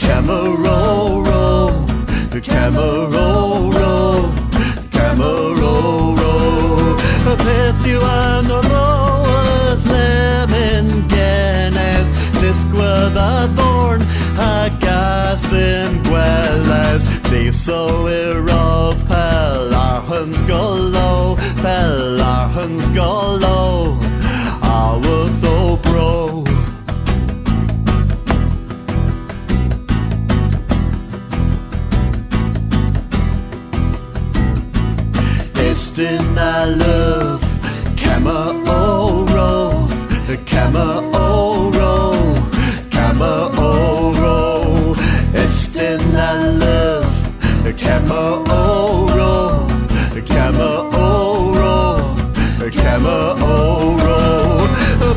Camaro row, Camaro row, Camaro row. Beth you and Rose lemon Guinness, Disqua the thorn, a gas in Gwelles. They so of Pellarhans go low, Pellarhans go low. I will throw bro. Istin I love Camaro row, Camaro row, Camaro row. Istin I love Camaro row, Camaro row, Camaro row.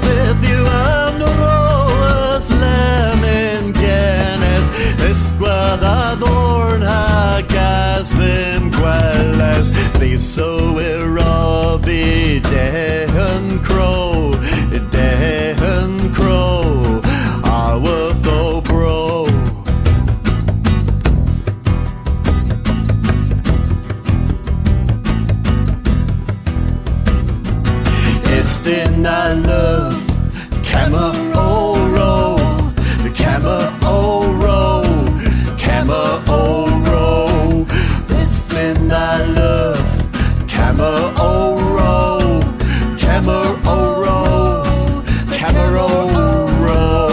With you and Rose lemon Guinness, Disqua the thorn, hagas them Gwelles. They so Robbie Dehan Crow, Dehan Crow. I will go bro. Istin I love Camaro row, Camaro row, Camaro row. Istin I love Camaro row, Camaro row, Camaro row.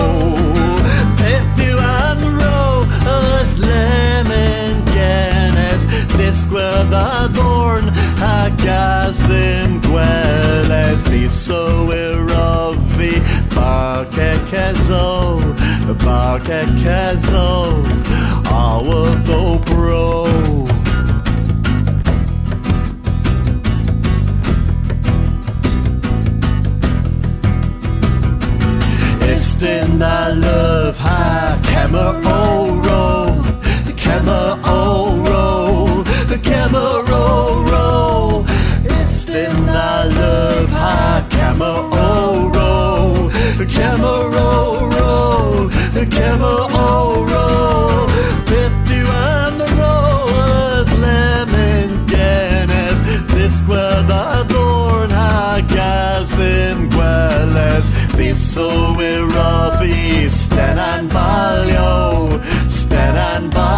If you and Rose lemon Guinness, Disqua the thorn, hagas them Gwelles. They so Robbie Barkekezo, Barkekezo. I will go bro. Istin I love Camaro row, Camaro row, Camaro row. Istin I love Camaro row, Camaro row, Camaro row. With you and Rose lemon Guinness, Disqua the thorn, hagas them Gwelles. They so Robbie Sten and Balio, Sten and Balio.